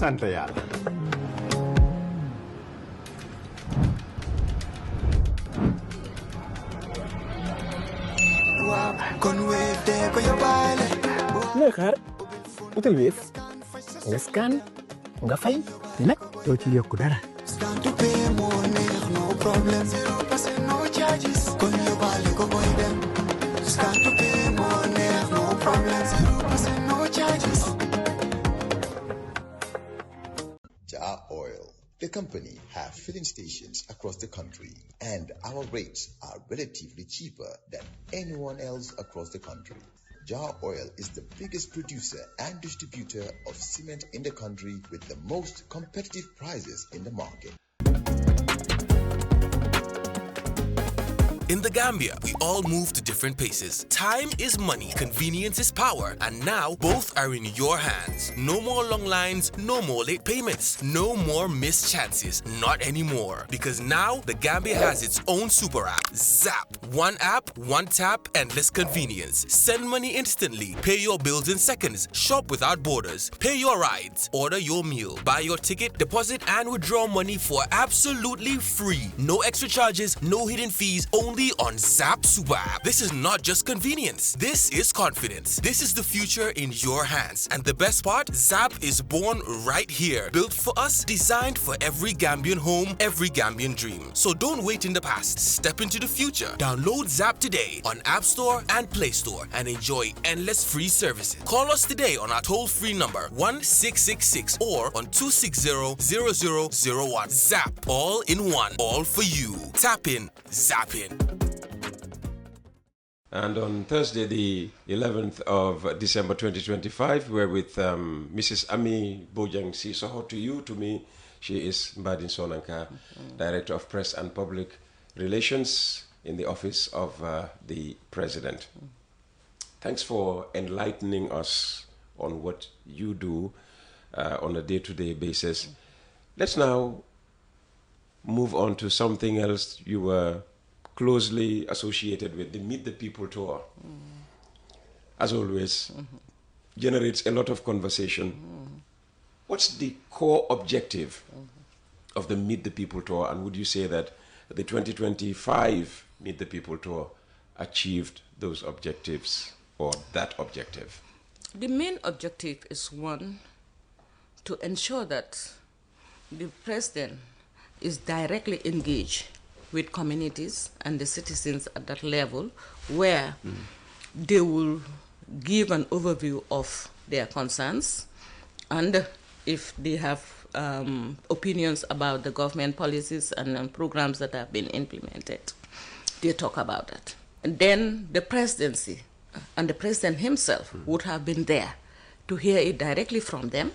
sant yàlla. looy xaar utal Wave nga scan nga fay te nag doo ci yokku dara. Jar Oil, the company, have filling stations across the country, and our rates are relatively cheaper than anyone else across the country. Jar Oil is the biggest producer and distributor of cement in the country with the most competitive prices in the market. In the Gambia, we all move to different paces. Time is money, convenience is power, and now both are in your hands. No more long lines, no more late payments, no more missed chances. Not anymore. Because now the Gambia has its own super app, Zap. One app, one tap, endless convenience. Send money instantly, pay your bills in seconds, shop without borders, pay your rides, order your meal, buy your ticket, deposit and withdraw money for absolutely free. No extra charges, no hidden fees, only on Zap Super App. This is not just convenience. This is confidence. This is the future in your hands. And the best part, Zap is born right here. Built for us, designed for every Gambian home, every Gambian dream. So don't wait in the past. Step into the future. Download Zap today on App Store and Play Store and enjoy endless free services. Call us today on our toll-free number 1666 or on 260-0001. Zap, all in one, all for you. Tap in, zap in. And on Thursday, the 11th of December 2025, we're with Mrs. Amie Bojang Sissoho. To you, to me, she is Mbadin Sonanka, Director of Press and Public Relations in the Office of the President. Thanks for enlightening us on what you do on a day-to-day basis. Let's now move on to something else you were closely associated with, the Meet the People tour. As always, generates a lot of conversation. What's the core objective of the Meet the People tour, and would you say that the 2025 Meet the People tour achieved those objectives or that objective? The main objective is, one, to ensure that the president is directly engaged with communities and the citizens at that level, where they will give an overview of their concerns, and if they have opinions about the government policies and programs that have been implemented, they talk about it. And then the presidency and the president himself would have been there to hear it directly from them.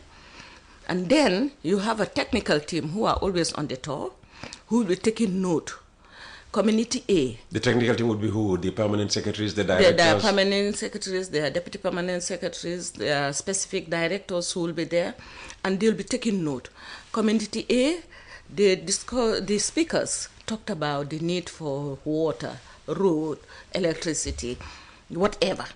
And then you have a technical team who are always on the tour, who will be taking note. Community A. The technical team would be who? The permanent secretaries, the directors? There are permanent secretaries, there are deputy permanent secretaries, there are specific directors who will be there, and they'll be taking note. Community A, the speakers talked about the need for water, road, electricity, whatever,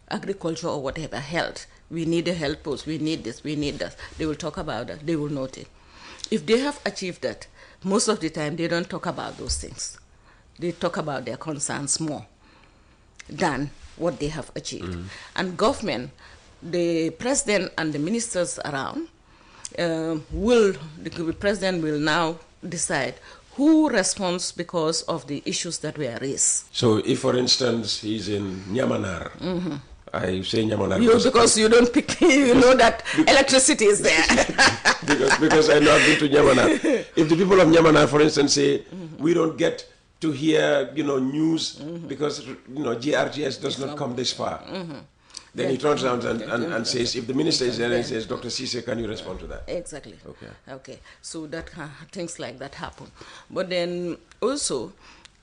agriculture or whatever, health. We need a health post, we need this, we need that. They will talk about that, they will note it. If they have achieved that, most of the time they don't talk about those things. They talk about their concerns more than what they have achieved. And government, the president and the ministers around, the president will now decide who responds because of the issues that were raised. So if, for instance, he's in Nyamanar, I say Nyamanar because you don't pick, you know that electricity is there. because I know I've been to Nyamanar. If the people of Nyamanar, for instance, say, we don't get to hear, news because, GRTS does not come this far. Then he turns around and says, if the minister is there and says, Dr. Cisse, can you respond to that? Exactly. Okay. So that things like that happen. But then also,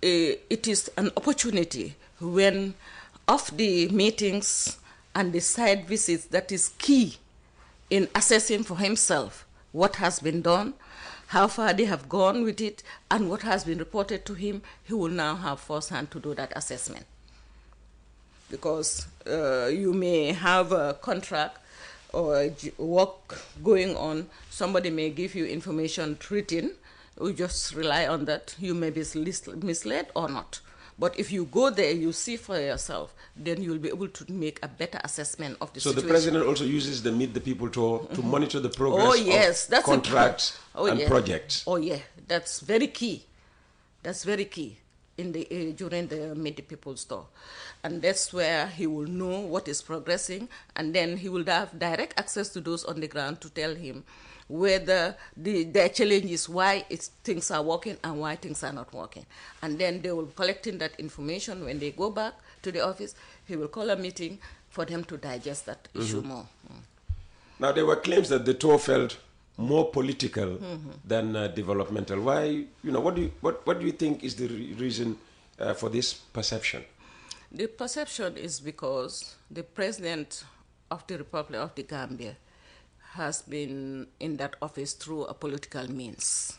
it is an opportunity when of the meetings and the side visits that is key in assessing for himself what has been done, how far they have gone with it, and what has been reported to him. He will now have first hand to do that assessment. Because you may have a contract or work going on, somebody may give you information written. You just rely on that. You may be misled or not. But if you go there, you see for yourself, then you'll be able to make a better assessment of the situation. So the president also uses the Meet the People tour to monitor the progress of that's contracts and projects. Oh yeah, that's very key. That's very key in the during the Meet the People tour, and that's where he will know what is progressing, and then he will have direct access to those on the ground to tell him whether their challenge is why things are working and why things are not working. And then they will collecting that information. When they go back to the office, he will call a meeting for them to digest that issue more. Now, there were claims that the tour felt more political than developmental. Why, what do you think is the reason for this perception? The perception is because the president of the Republic of the Gambia has been in that office through a political means.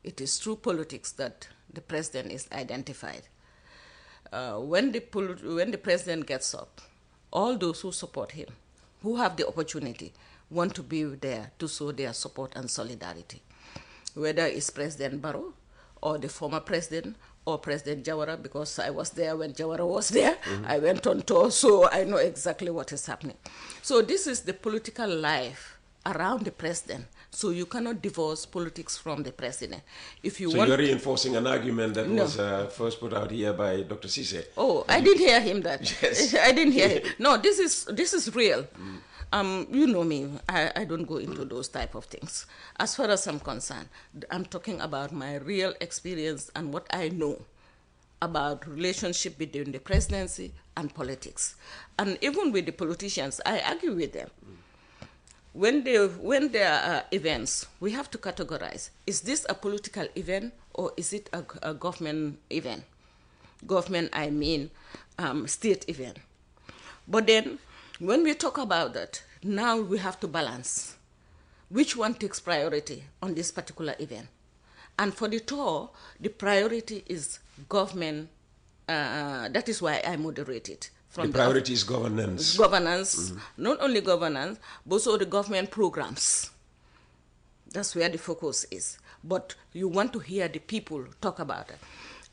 It is through politics that the president is identified. When the president gets up, all those who support him, who have the opportunity, want to be there to show their support and solidarity. Whether it's President Barrow or the former president or President Jawara, because I was there when Jawara was there. I went on tour, so I know exactly what is happening. So this is the political life around the president. So you cannot divorce politics from the president. If you want, you're reinforcing an argument that was first put out here by Dr. Sissoho. Oh, I didn't hear him that. Yes. I didn't hear him. No, this is real. You know me, I don't go into those type of things. As far as I'm concerned, I'm talking about my real experience and what I know about relationship between the presidency and politics. And even with the politicians, I argue with them. When there are events, we have to categorize. Is this a political event or is it a government event? Government, I mean state event. But then, when we talk about that, now we have to balance which one takes priority on this particular event. And for the tour, the priority is government. That is why I moderate it. The priority is governance. Governance, not only governance, but also the government programs. That's where the focus is. But you want to hear the people talk about it.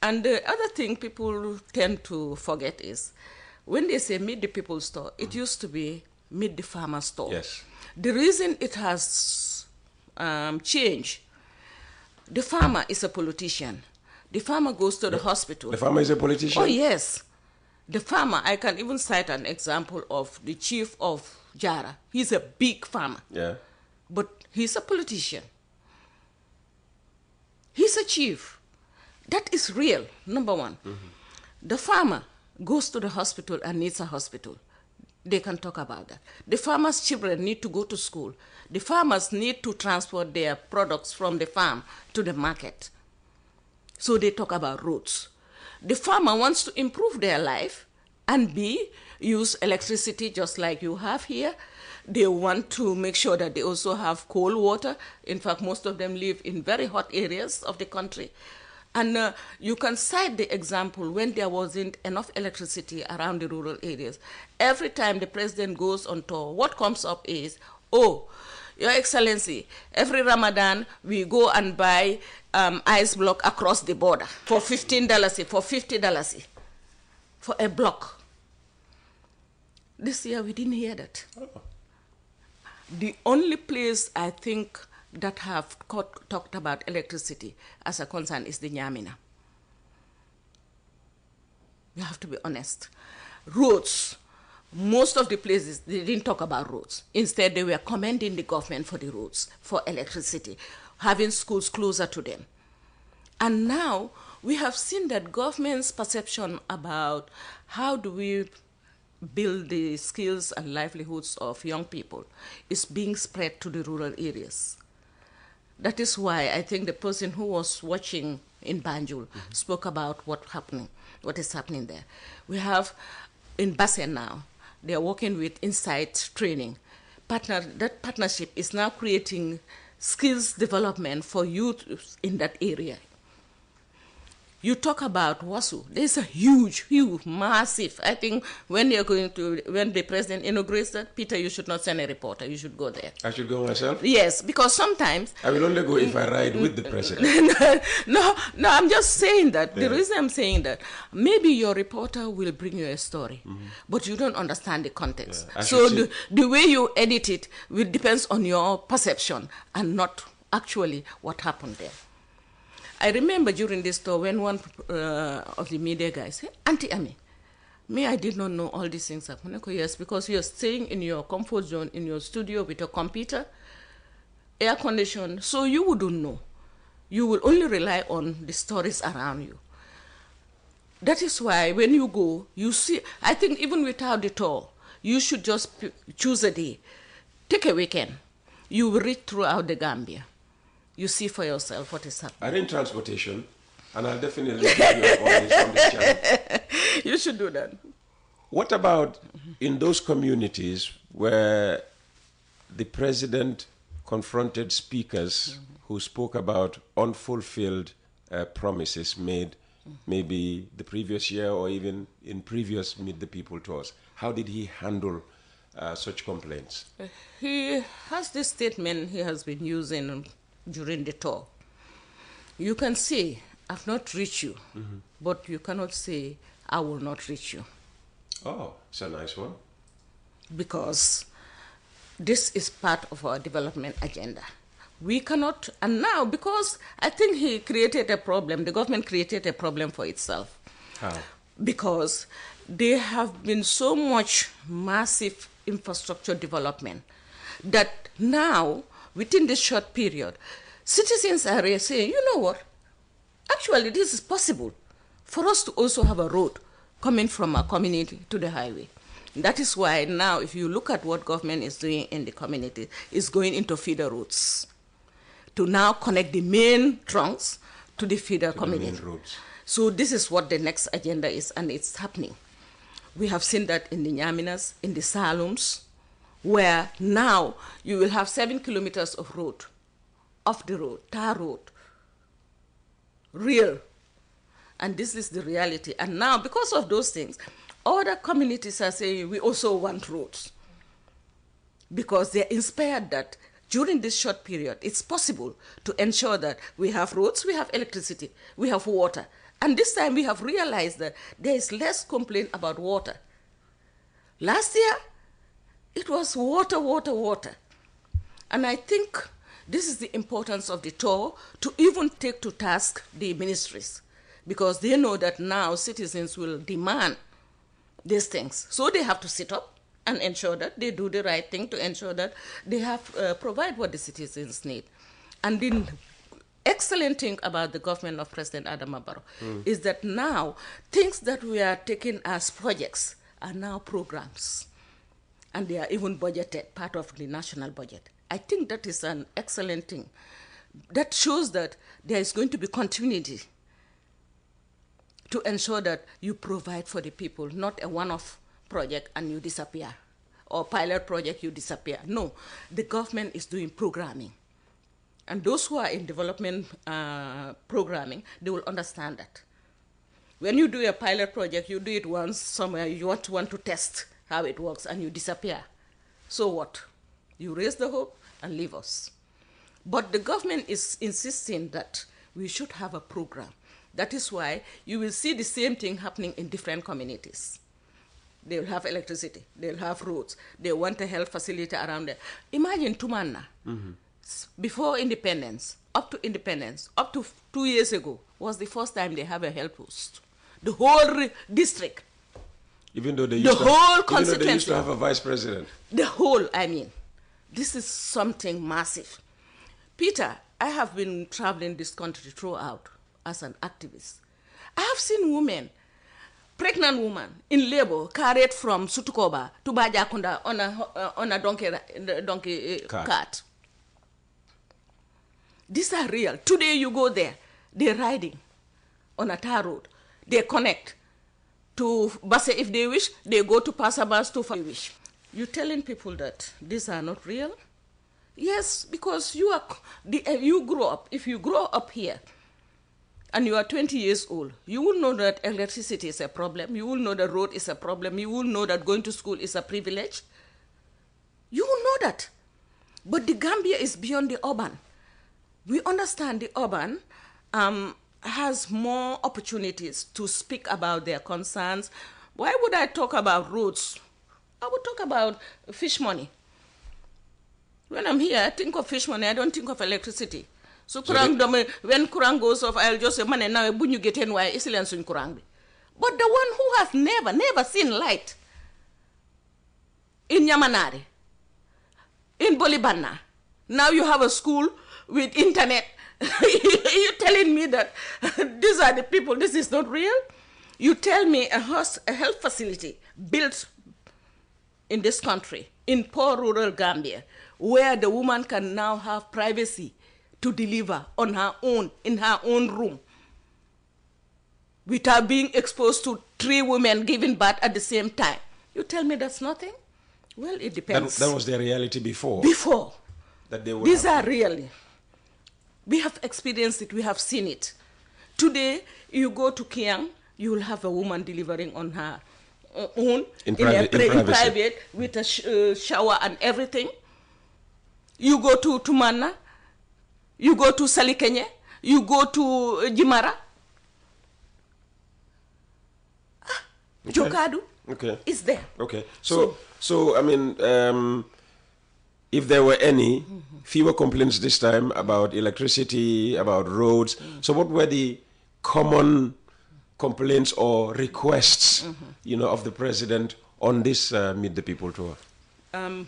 And the other thing people tend to forget is, when they say Meet the People store, it used to be Meet the Farmer store. Yes. The reason it has changed, the farmer is a politician. The farmer goes to the hospital. The farmer is a politician? Oh, yes. The farmer, I can even cite an example of the chief of Jara. He's a big farmer. Yeah. But he's a politician. He's a chief. That is real, number one. The farmer goes to the hospital and needs a hospital. They can talk about that. The farmer's children need to go to school. The farmers need to transport their products from the farm to the market. So they talk about roads. The farmer wants to improve their life and use electricity just like you have here. They want to make sure that they also have cold water. In fact, most of them live in very hot areas of the country. And you can cite the example when there wasn't enough electricity around the rural areas. Every time the president goes on tour, what comes up is, oh, Your Excellency, every Ramadan we go and buy ice block across the border for $15, for $50 for a block. This year we didn't hear that. Oh. The only place I think that have talked about electricity as a concern is the Nyamina. You have to be honest. Roads, most of the places, they didn't talk about roads. Instead, they were commending the government for the roads, for electricity, having schools closer to them. And now we have seen that government's perception about how do we build the skills and livelihoods of young people is being spread to the rural areas. That is why I think the person who was watching in Banjul spoke about what is happening there. We have in Basen now, they are working with Insight Training. That partnership is now creating skills development for youth in that area. You talk about WASU. There's a huge, massive. I think when the president inaugurates that, Peter, you should not send a reporter. You should go there. I should go myself? Yes, because sometimes... I will only go if I ride with the president. No, I'm just saying that. The reason I'm saying that, maybe your reporter will bring you a story, but you don't understand the context. Yeah, so the way you edit it depends on your perception and not actually what happened there. I remember during this tour when one of the media guys said, Auntie Amie, I did not know all these things happen. Yes, because you're staying in your comfort zone, in your studio with a computer, air conditioned, so you wouldn't know. You will only rely on the stories around you. That is why when you go, you see, I think even without the tour, you should just choose a day. Take a weekend. You will read throughout the Gambia. You see for yourself what is happening. I need transportation, and I'll definitely give you all this on this channel. You should do that. What about in those communities where the president confronted speakers who spoke about unfulfilled promises made maybe the previous year or even in previous Meet the People tours? How did he handle such complaints? He has this statement he has been using during the tour. You can say, I've not reached you, but you cannot say, I will not reach you. Oh, it's a nice one. Because this is part of our development agenda. We cannot, and now, because I think he created a problem, the government created a problem for itself. How? Because there have been so much massive infrastructure development that now, within this short period, citizens are saying, you know what, actually this is possible for us to also have a road coming from our community to the highway. That is why now, if you look at what government is doing in the community, it's going into feeder roads to now connect the main trunks to the feeder community. So this is what the next agenda is, and it's happening. We have seen that in the Nyaminas, in the Salums, where now you will have 7 kilometers of road, off the road, tar road, real. And this is the reality. And now, because of those things, other communities are saying we also want roads. Because they're inspired that during this short period, it's possible to ensure that we have roads, we have electricity, we have water. And this time we have realized that there is less complaint about water. Last year, it was water, water, water. And I think this is the importance of the tour to even take to task the ministries, because they know that now citizens will demand these things. So they have to sit up and ensure that they do the right thing to ensure that they have provide what the citizens need. And the excellent thing about the government of President Adama Barrow is that now things that we are taking as projects are now programs. And they are even budgeted, part of the national budget. I think that is an excellent thing. That shows that there is going to be continuity to ensure that you provide for the people, not a one-off project and you disappear, or pilot project, you disappear. No, the government is doing programming. And those who are in development programming, they will understand that. When you do a pilot project, you do it once somewhere, you want to test how it works, and you disappear. So what? You raise the hope and leave us. But the government is insisting that we should have a program. That is why you will see the same thing happening in different communities. They will have electricity, they will have roads, they want a health facility around there. Imagine Tumanna, before independence, up to 2 years ago, was the first time they have a health post. The whole district. Even though they used to have a vice president. The whole, this is something massive. Peter, I have been traveling this country throughout as an activist. I have seen women, pregnant women in labor, carried from Sutukoba to Bajakunda on a donkey cart. These are real. Today you go there, they're riding on a tar road. They connect to Basse if they wish, they go to Pasabas to if they wish. You're telling people that these are not real? Yes, because you grow up. If you grow up here, and you are 20 years old, you will know that electricity is a problem. You will know the road is a problem. You will know that going to school is a privilege. You will know that. But the Gambia is beyond the urban. We understand the urban has more opportunities to speak about their concerns. Why would I talk about roads? I would talk about fish money. When I'm here, I think of fish money. I don't think of electricity. So when kurang goes off, I'll just say, "Mane now bunyu geten why isilen sun kurang." But the one who has never seen light in Yamanari, in Bolibana, now you have a school with internet. You're telling me that these are the people, this is not real? You tell me a health facility built in this country, in poor rural Gambia, where the woman can now have privacy to deliver on her own, in her own room, without being exposed to 3 women giving birth at the same time. You tell me that's nothing? Well, it depends. That was their reality before. Before. That they would These are really. We have experienced it, we have seen it. Today, you go to Kiang, you will have a woman delivering on her own, in private, with a shower and everything. You go to Tumana, you go to Salikenye, you go to Jimara. Jokadu is there. Okay. So I mean, if there were any fewer complaints this time about electricity, about roads, so what were the common complaints or requests, of the president on this Meet the People tour?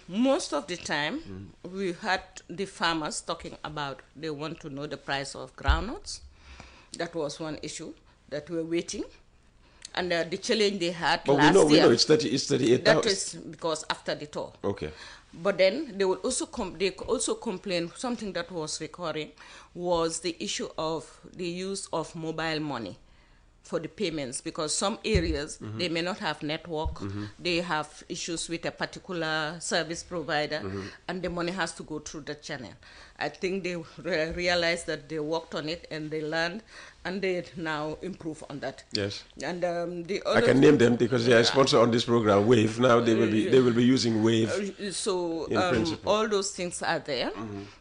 Most of the time, we had the farmers talking about they want to know the price of groundnuts. That was one issue that we were waiting. And the challenge they had last year. We know it's 38,000. That is because after the tour. Okay. But then they will also complain, something that was recurring was the issue of the use of mobile money for the payments, because some areas, they may not have network, they have issues with a particular service provider, and the money has to go through the channel. I think they realized that they worked on it and they learned, and they now improve on that. Yes. And the other I can name them because they are sponsor on this program, Wave. Now they will be using Wave. So all those things are there.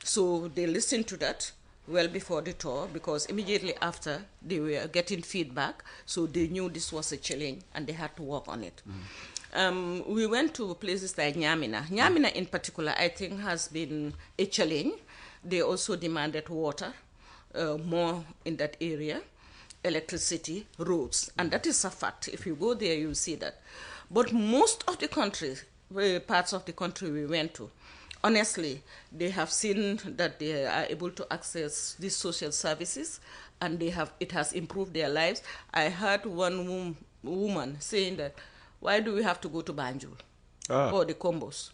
So they listened to that well before the tour, because immediately after they were getting feedback, so they knew this was a challenge and they had to work on it. We went to places like Nyamina. Nyamina in particular, I think, has been a challenge. They also demanded water, more in that area, electricity, roads, and that is a fact. If you go there, you'll see that. But most of the countries, parts of the country we went to, honestly, they have seen that they are able to access these social services, and it has improved their lives. I heard one woman saying that, why do we have to go to Banjul or the Combos?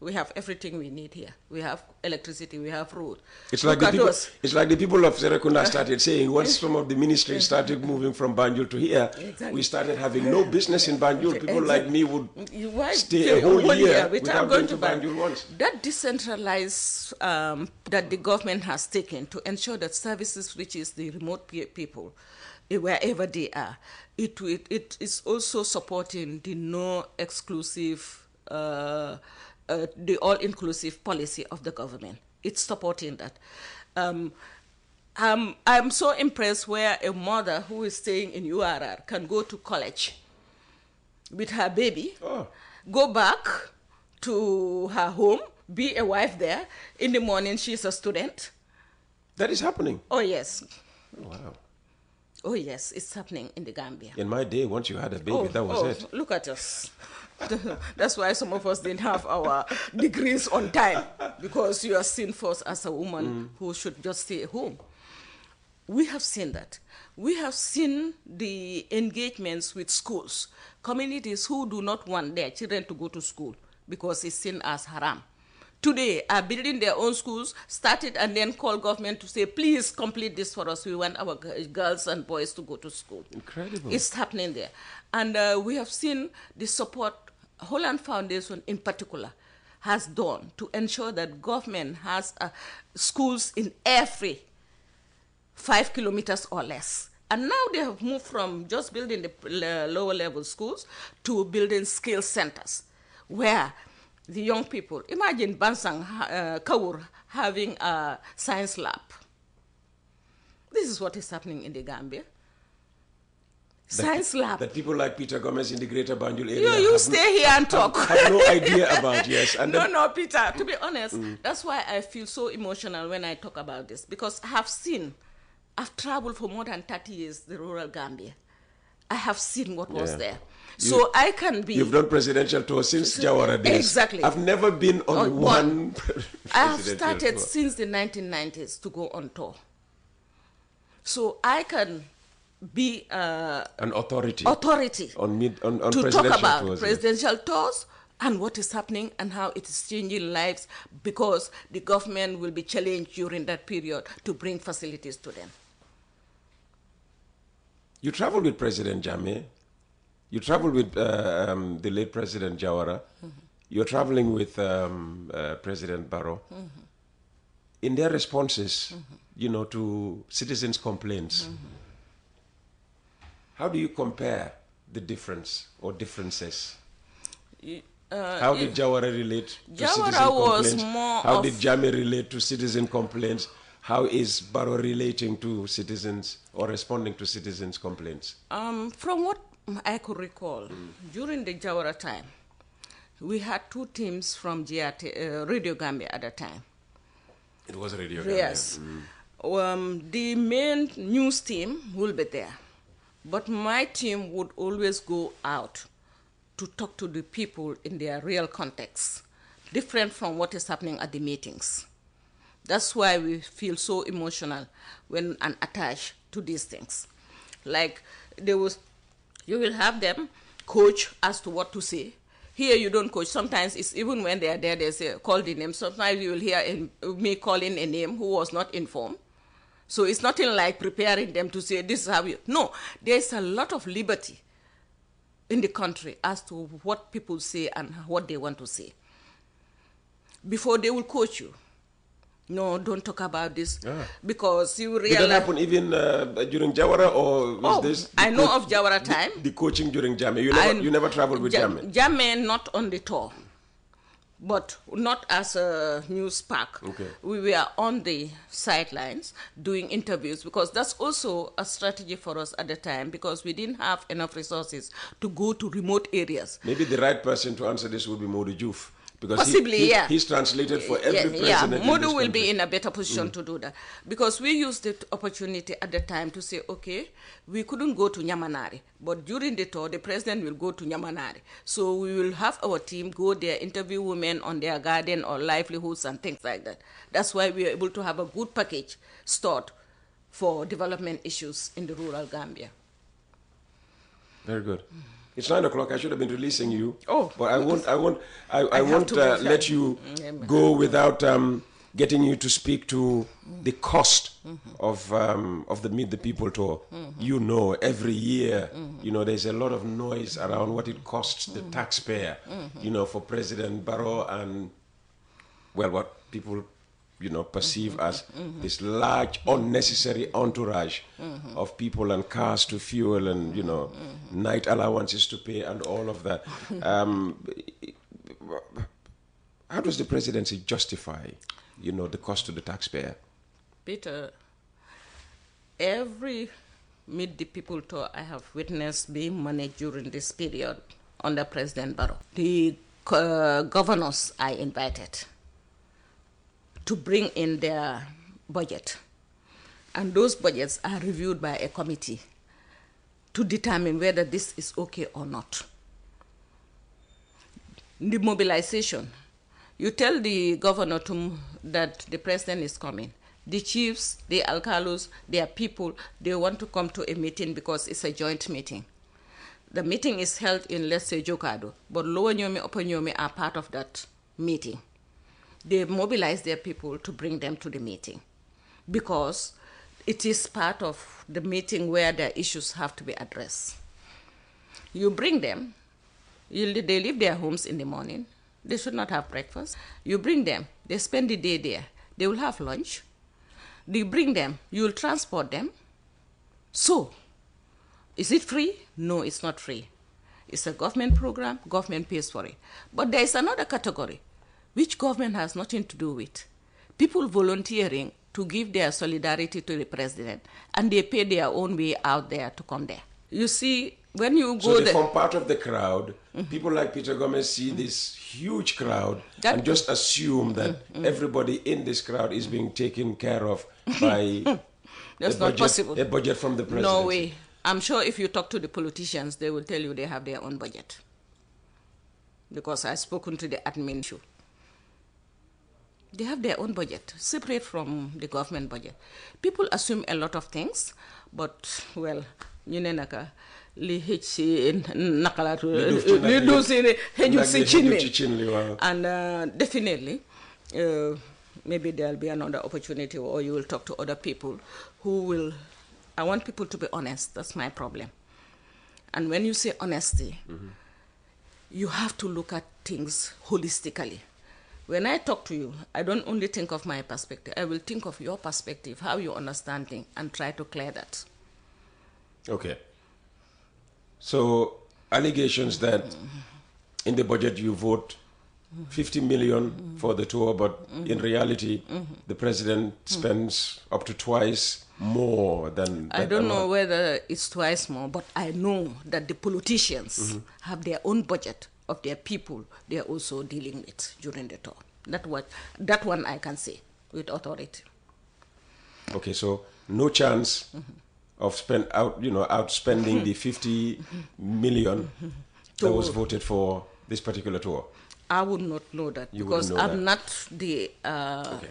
We have everything we need here. We have electricity, we have road. It's like the people of Serekunda started saying, once some of the ministries started moving from Banjul to here, we started having no business in Banjul. People like me would stay a whole year without going to Banjul once. That decentralized that the government has taken to ensure that services reaches the remote people wherever they are, it is also supporting the no-exclusive the all-inclusive policy of the government. It's supporting that. I'm so impressed where a mother who is staying in URR can go to college with her baby, go back to her home, be a wife there. In the morning, she's a student. That is happening? Oh, yes. Wow. Oh, yes, it's happening in the Gambia. In my day, once you had a baby, that was it. Look at us. That's why some of us didn't have our degrees on time, because you are seen first as a woman who should just stay at home. We have seen that. We have seen the engagements with schools, communities who do not want their children to go to school because it's seen as haram. Today are building their own schools, started and then call government to say, please complete this for us. We want our girls and boys to go to school. Incredible. It's happening there. And we have seen the support Holland Foundation in particular has done to ensure that government has schools in every 5 kilometers or less. And now they have moved from just building the lower level schools to building skill centers where the young people, imagine Bansang Kawur having a science lab. This is what is happening in the Gambia. Science lab. That people like Peter Gomez in the Greater Banjul area. You stay here and talk. Have no idea about, yes. And no, Peter, to be honest, that's why I feel so emotional when I talk about this, because I've traveled for more than 30 years, the rural Gambia. I have seen what was there. So I can be... You've done presidential tours since Jawara days. Exactly. I've never been on one I have started tour since the 1990s to go on tour. So I can be an authority on to talk about tours, presidential tours and what is happening and how it is changing lives, because the government will be challenged during that period to bring facilities to them. You traveled with President Jammeh. You traveled with the late President Jawara. You're traveling with President Barrow. In their responses, to citizens' complaints, how do you compare the difference or differences? How did Jawara relate to citizen complaints? How did Jammeh relate to citizen complaints? How is Barrow relating to citizens or responding to citizens' complaints? From what I could recall, during the Jawara time, we had 2 teams from Radio Gambia at the time. It was Radio Gambia. Yes. The main news team will be there, but my team would always go out to talk to the people in their real context, different from what is happening at the meetings. That's why we feel so emotional when and attached to these things. Like you will have them coach as to what to say. Here you don't coach. Sometimes it's even when they are there, they say, call the name. Sometimes you will hear me calling a name who was not informed. So it's nothing like preparing them to say, this is how you... No, there's a lot of liberty in the country as to what people say and what they want to say. Before they will coach you. No, don't talk about this, because you realize... Did that happen even during Jawara, or was this... I know of Jawara time. The coaching during Jammeh. You never traveled with Jammeh? Jammeh, not on the tour, but not as a news pack. Okay. We were on the sidelines doing interviews, because that's also a strategy for us at the time, because we didn't have enough resources to go to remote areas. Maybe the right person to answer this would be Modu Juf. Because possibly, he's translated for every president. Yeah, Modu will be in a better position to do that. Because we used the opportunity at the time to say, okay, we couldn't go to Nyamanari, but during the tour, the president will go to Nyamanari. So we will have our team go there, interview women on their garden or livelihoods and things like that. That's why we are able to have a good package stored for development issues in the rural Gambia. Very good. It's 9 o'clock. I should have been releasing you. Oh, but I won't let you go without getting you to speak to the cost of the Meet the People tour. You know, every year, there's a lot of noise around what it costs the taxpayer, for President Barrow and, what people, perceive as this large, unnecessary entourage of people and cars to fuel and, night allowances to pay and all of that. How does the presidency justify, the cost to the taxpayer? Peter, every Meet the People tour I have witnessed being managed during this period under President Barrow. The governors I invited to bring in their budget. And those budgets are reviewed by a committee to determine whether this is okay or not. The mobilization, you tell the governor that the president is coming. The chiefs, the alcalos, their people, they want to come to a meeting because it's a joint meeting. The meeting is held in, let's say, Jokado, but Lower Nyomi, Upper Nyomi are part of that meeting. They mobilize their people to bring them to the meeting because it is part of the meeting where their issues have to be addressed. You bring them, they leave their homes in the morning. They should not have breakfast. You bring them, they spend the day there. They will have lunch. You bring them, you'll transport them. So, is it free? No, it's not free. It's a government program, government pays for it. But there is another category, which government has nothing to do with. People volunteering to give their solidarity to the president, and they pay their own way out there to come there. You see, when you go so there... from part of the crowd, people like Peter Gomez see this huge crowd and just assume that everybody in this crowd is being taken care of by That's not possible. A budget from the president. No way. I'm sure if you talk to the politicians, they will tell you they have their own budget. Because I've spoken to the admin issue. They have their own budget, separate from the government budget. People assume a lot of things, but, well, you know, li hecci nakalatu li do si heju si chinli and definitely maybe there'll be another opportunity, or you will talk to other people who will... I want people to be honest. That's my problem. And when you say honesty, you have to look at things holistically. When I talk to you, I don't only think of my perspective. I will think of your perspective, how you understand things, and try to clear that. Okay. So, allegations that in the budget you vote 50 million for the tour, but in reality, the president spends up to twice more than... I don't know whether it's twice more, but I know that the politicians have their own budget of their people they are also dealing with during the tour. That one I can say with authority. Okay, so no chance of outspending the 50 million that was voted for this particular tour. I would not know that because I'm not the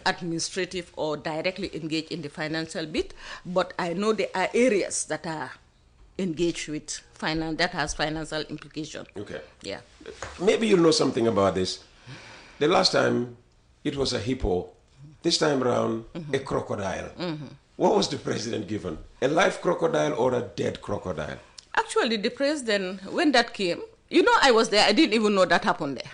administrative or directly engaged in the financial bit, but I know there are areas that are engaged with finance that has financial implication. Okay. Yeah. Maybe you know something about this. The last time it was a hippo. This time around, a crocodile. What was the president given? A live crocodile or a dead crocodile? Actually, the president, when that came, you know, I was there. I didn't even know that happened there.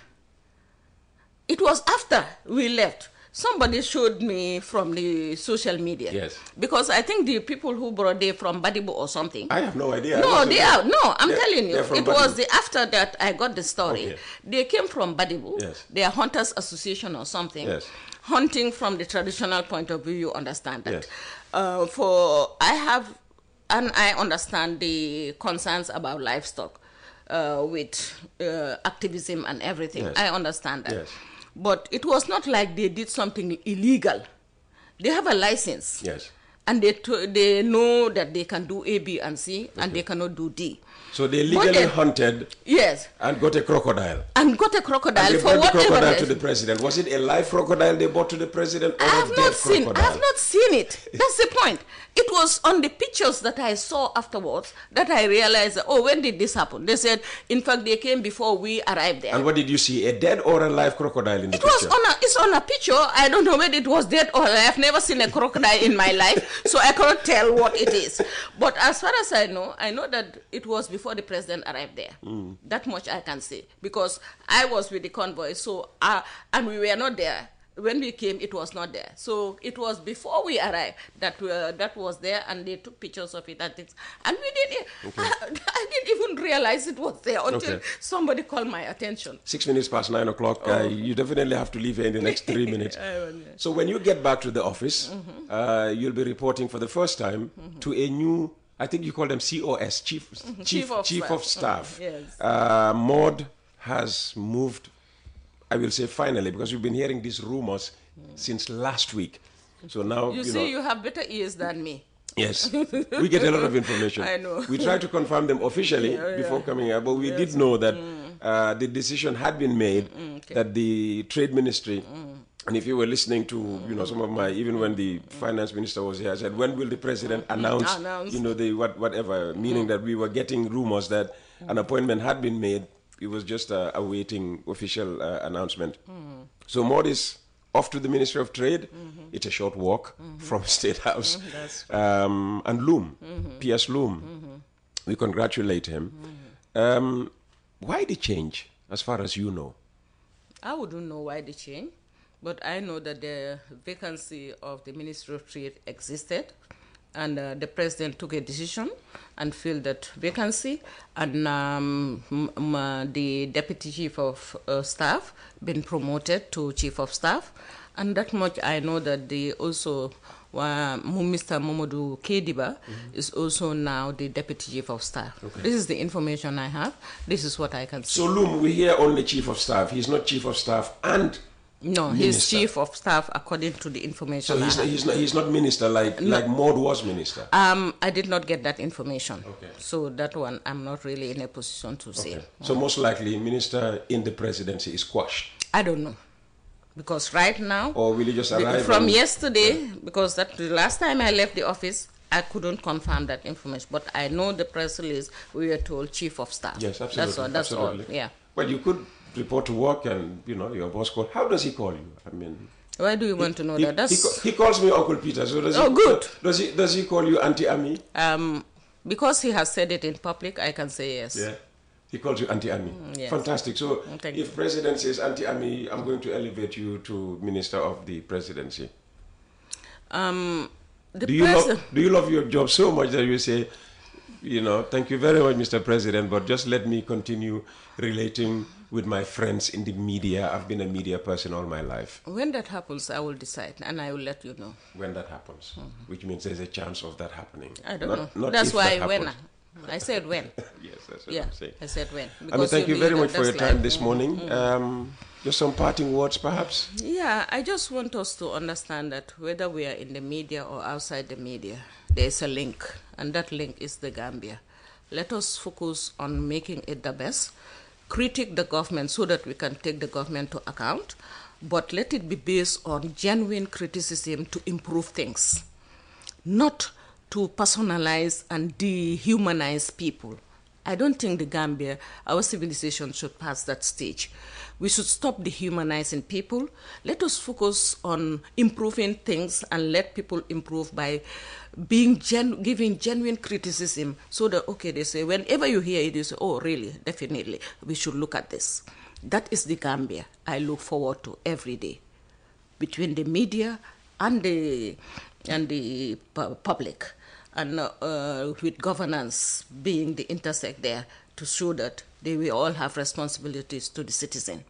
It was after we left. Somebody showed me from the social media. Yes. Because I think the people who brought they from Badibu or something. I have no idea. No, they are. No, I'm telling you. It Badibu. Was after that I got the story. Okay. They came from Badibu. Yes. They are Hunters Association or something. Yes. Hunting from the traditional point of view, you understand that. Yes. I understand the concerns about livestock with activism and everything. Yes. I understand that. Yes. But it was not like they did something illegal. They have a license. Yes. And they know that they can do A, B, and C, and they cannot do D. So they legally hunted. Yes. And got a crocodile. And got a crocodile and they for brought whatever. The crocodile to the president. Was it a live crocodile they brought to the president, or I have not seen it. That's the point. It was on the pictures that I saw afterwards that I realized, oh, when did this happen? They said, in fact, they came before we arrived there. And what did you see? A dead or a live crocodile in the picture? It's on a picture. I don't know whether it was dead or alive. I've never seen a crocodile in my life, so I cannot tell what it is. But as far as I know that it was before the president arrived there. That much I can say, because I was with the convoy, so and we were not there. When we came, it was not there. So it was before we arrived that was there, and they took pictures of it and things. And we didn't. Okay. I didn't even realize it was there until somebody called my attention. 6 minutes past 9 o'clock. You definitely have to leave here in the next 3 minutes. So when you get back to the office, you'll be reporting for the first time to a new, I think you call them COS, Chief of Staff. Yes. Maud has moved, I will say finally, because we've been hearing these rumors since last week. So now, you see, you have better ears than me. Yes, we get a lot of information. I know. We try to confirm them officially before coming here, but we did know that the decision had been made that the Trade Ministry, and if you were listening to, some of my, even when the finance minister was here, I said, when will the president announce, the whatever, meaning that we were getting rumors that an appointment had been made. It was just awaiting official announcement. So Maud is off to the Ministry of Trade. It's a short walk from State House. And Loom, P.S. Loom, we congratulate him. Why the change, as far as you know? I wouldn't know why the change, But I know that the vacancy of the Ministry of Trade existed, and the president took a decision and filled that vacancy, and the deputy chief of staff been promoted to chief of staff, and that much I know that they also Mr. Momodu Kediba is also now the deputy chief of staff. Okay. This is the information I have. This is what I can say. So Loom, we hear only chief of staff. He's not chief of staff and no, minister. He's chief of staff according to the information. So he's not minister like Maud was minister. I did not get that information. Okay. So that one I'm not really in a position to say. So most likely minister in the presidency is quashed. I don't know. Because right now, or will you just arrive from yesterday, because that the last time I left the office, I couldn't confirm that information. But I know the press release, we were told chief of staff. Yes, absolutely. That's all. Yeah. Well, you could report to work and, your boss call. How does he call you? I mean... Why do you want to know that? He calls me Uncle Peter. So good. Does he call you Auntie Amie? Because he has said it in public, I can say yes. Yeah. He calls you Auntie Amie. Yes. Fantastic. So if you. President says Auntie Amie, I'm going to elevate you to Minister of the Presidency. Do you love your job so much that you say, thank you very much, Mr. President, but just let me continue relating with my friends in the media. I've been a media person all my life. When that happens, I will decide and I will let you know. When that happens, which means there's a chance of that happening. I don't know. That's why I said when. Yes, that's what I'm saying. I said when. I mean, thank you very much for your time this morning. Just some parting words, perhaps? Yeah, I just want us to understand that whether we are in the media or outside the media, there is a link, and that link is the Gambia. Let us focus on making it the best, critique the government so that we can take the government to account, but let it be based on genuine criticism to improve things, not to personalize and dehumanize people. I don't think the Gambia, our civilization should pass that stage. We should stop dehumanizing people. Let us focus on improving things and let people improve by giving genuine criticism so that, they say, whenever you hear it, you say, oh, really, definitely, we should look at this. That is the Gambia I look forward to every day, between the media and the public, and with governance being the intersect there to show that we all have responsibilities to the citizen.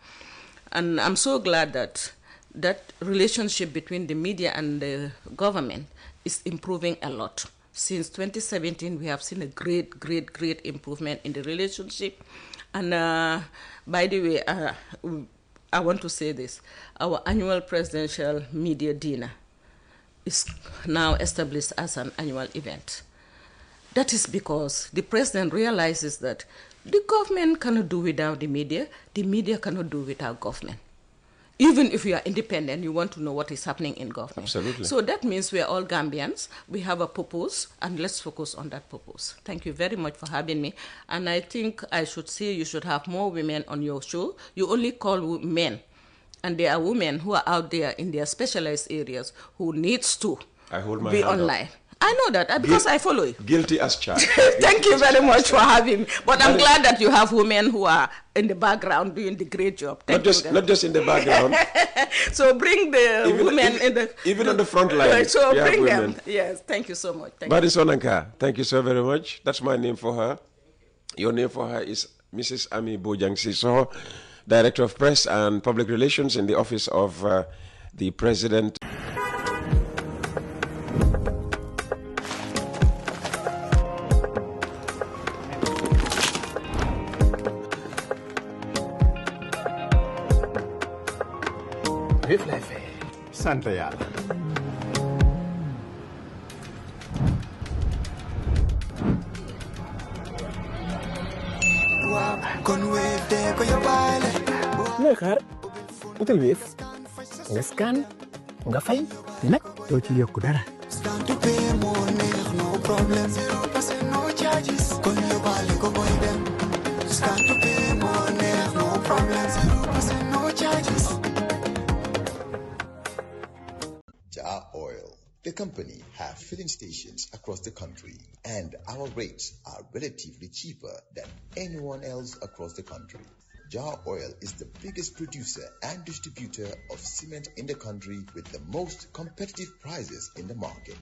And I'm so glad that that relationship between the media and the government is improving a lot. Since 2017, we have seen a great improvement in the relationship. And by the way, I want to say this. Our annual presidential media dinner is now established as an annual event. That is because the president realizes that the government cannot do without the media cannot do without government. Even if you are independent, you want to know what is happening in government. Absolutely. So that means we are all Gambians. We have a purpose, and let's focus on that purpose. Thank you very much for having me. And I think I should say you should have more women on your show. You only call men. And there are women who are out there in their specialized areas who needs to be online. I know that because I follow you. Guilty as charged. Thank you very much for having me. But I'm glad that you have women who are in the background doing the great job. Not just in the background. So bring the women in the... Even on the front line. So bring them. Yes, thank you so much. Sonanka, thank you so very much. That's my name for her. Your name for her is Mrs. Amie Bojang Sissoho, Director of Press and Public Relations in the Office of the President. Sant Yàlla. looy xaar utal Wave nga scan nga fay te nag doo ci yokku dara. Oil. The company have filling stations across the country, and our rates are relatively cheaper than anyone else across the country. Jar Oil is the biggest producer and distributor of cement in the country with the most competitive prices in the market.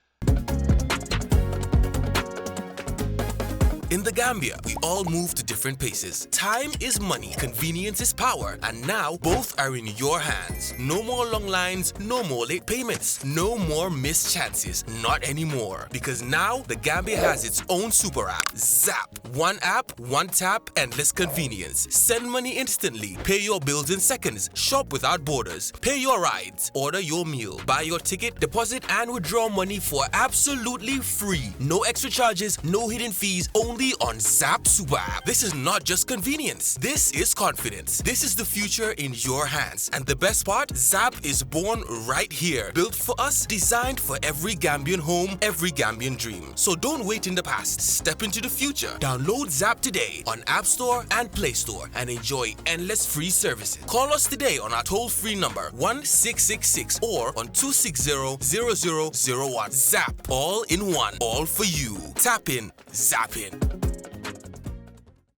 In the Gambia, we all move to different paces. Time is money, convenience is power, and now both are in your hands. No more long lines, no more late payments, no more missed chances, not anymore. Because now the Gambia has its own super app, Zap. One app, one tap, endless convenience. Send money instantly, pay your bills in seconds, shop without borders, pay your rides, order your meal, buy your ticket, deposit and withdraw money for absolutely free. No extra charges, no hidden fees, only on Zap Super App. This is not just convenience. This is confidence. This is the future in your hands. And the best part, Zap is born right here. Built for us, designed for every Gambian home, every Gambian dream. So don't wait in the past. Step into the future. Download Zap today on App Store and Play Store and enjoy endless free services. Call us today on our toll-free number 1666 or on 260-0001. Zap, all in one, all for you. Tap in, zap in.